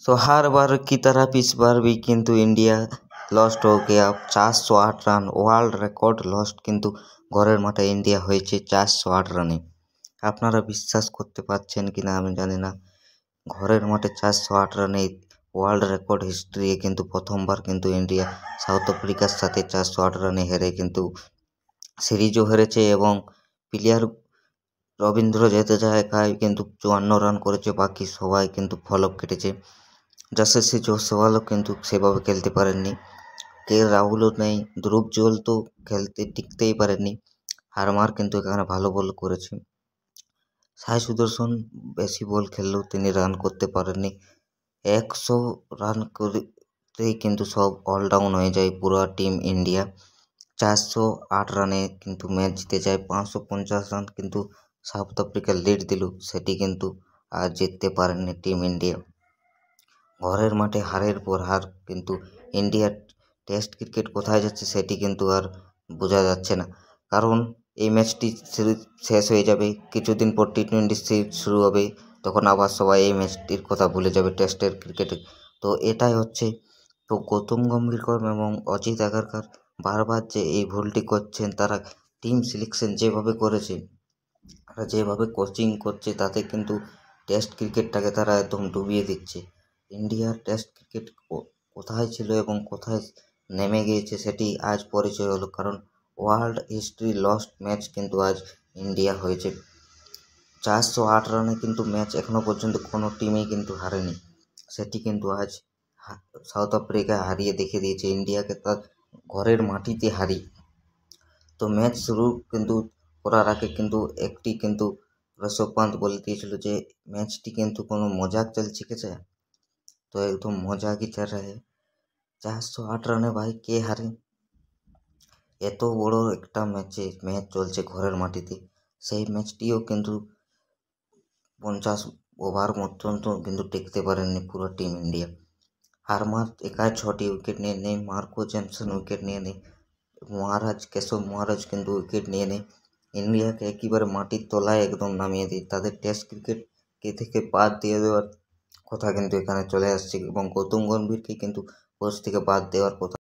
सो हर बार की तरह इस बार भी किंतु इंडिया लॉस्ट हो गया 408 রান ওয়ার্ল্ড রেকর্ড লস্ট কিন্তু ঘরের মাঠে ইন্ডিয়া হয়েছে 408 রানে। আপনারা বিশ্বাস করতে পারছেন কিনা আমি জানি না, ঘরের মাঠে 408 রানে ওয়ার্ল্ড রেকর্ড হিস্ট্রি কিন্তু প্রথমবার কিন্তু ইন্ডিয়া সাউথ আফ্রিকার সাথে 408 রানে হেরে কিন্তু সিরিজও হেরেছে এবং প্লেয়ার রবীন্দ্র জাদেজায় কিন্তু 54 রান করেছে, বাকি সবাই কিন্তু ফলক কেটেছে। যশস্বী জয়সওয়ালও কিন্তু সেভাবে খেলতে পারেননি, কে রাহুলও নেই, ধ্রুব জুয়েল তো টিকতেই পারেননি। হারমার কিন্তু এখানে ভালো বল করেছে। সাই সুদর্শন বেশি বল খেললেও তিনি রান করতে পারেননি। 100 রান করতেই কিন্তু সব অলডাউন হয়ে যায় পুরো টিম ইন্ডিয়া। 408 রানে কিন্তু ম্যাচ জিতে যায়। 550 রান কিন্তু সাউথ আফ্রিকা লিড দিল, সেটি কিন্তু আর জিততে পারেননি টিম ইন্ডিয়া। ঘরের মাঠে হারের পর হার কিন্তু ইন্ডিয়ার টেস্ট ক্রিকেট কোথায় যাচ্ছে সেটি কিন্তু আর বোঝা যাচ্ছে না, কারণ এই ম্যাচটি শেষ হয়ে যাবে, কিছুদিন পর টি-20 সিরিজ শুরু হবে, তখন আবার সবাই এই ম্যাচটির কথা ভুলে যাবে টেস্টের ক্রিকেটে। তো এটাই হচ্ছে, তো গৌতম গম্ভীর এবং অজিত আগারকার বারবার যে এই ভুলটি করছেন, তারা টিম সিলেকশন যেভাবে করেছে, তারা যেভাবে কোচিং করছে, তাতে কিন্তু টেস্ট ক্রিকেটটাকে তারা একদম ডুবিয়ে দিচ্ছে। ইন্ডিয়ার টেস্ট ক্রিকেট কোথায় ছিল এবং কোথায় নেমে গিয়েছে সেটি আজ পরিচয় হলো, কারণ ওয়ার্ল্ড হিস্ট্রি লস্ট ম্যাচ কিন্তু আজ ইন্ডিয়া হয়েছে। 408 রানে কিন্তু ম্যাচ এখনও পর্যন্ত কোনো টিমই কিন্তু হারেনি, সেটি কিন্তু আজ সাউথ আফ্রিকা হারিয়ে দেখে দিয়েছে ইন্ডিয়াকে, তার ঘরের মাটিতে হারিয়ে। তো ম্যাচ শুরু কিন্তু করার আগে কিন্তু একটি কিন্তু ঋষভ পান্ত বলে দিয়েছিল যে ম্যাচটি কিন্তু কোনো মজাক চলছে কেছে, তো একদম মজাক ही चल रहा है। 408 রানে ভাই কে হারে? এত বড় একটা ম্যাচ চলছে ঘরের মাটিতে, সেই ম্যাচটিও কিন্তু 50 ওভার পর্যন্ত কিন্তু টিকতে পারেননি পুরো টিম ইন্ডিয়া। হারমার একাই 6টি উইকেট নিয়ে নেই, মার্কো জেমসন উইকেট নিয়ে নেই, কেশব মহারাজ কিন্তু উইকেট নিয়ে নেই, ইন্ডিয়াকে একেবারে মাটির তলায় একদম নামিয়ে দিই, তাদের টেস্ট ক্রিকেট থেকে বাদ দিয়ে দেওয়ার কথা কিন্তু এখানে চলে আসছে এবং গৌতম গম্ভীরকে কিন্তু কোচ থেকে বাদ দেওয়ার কথা।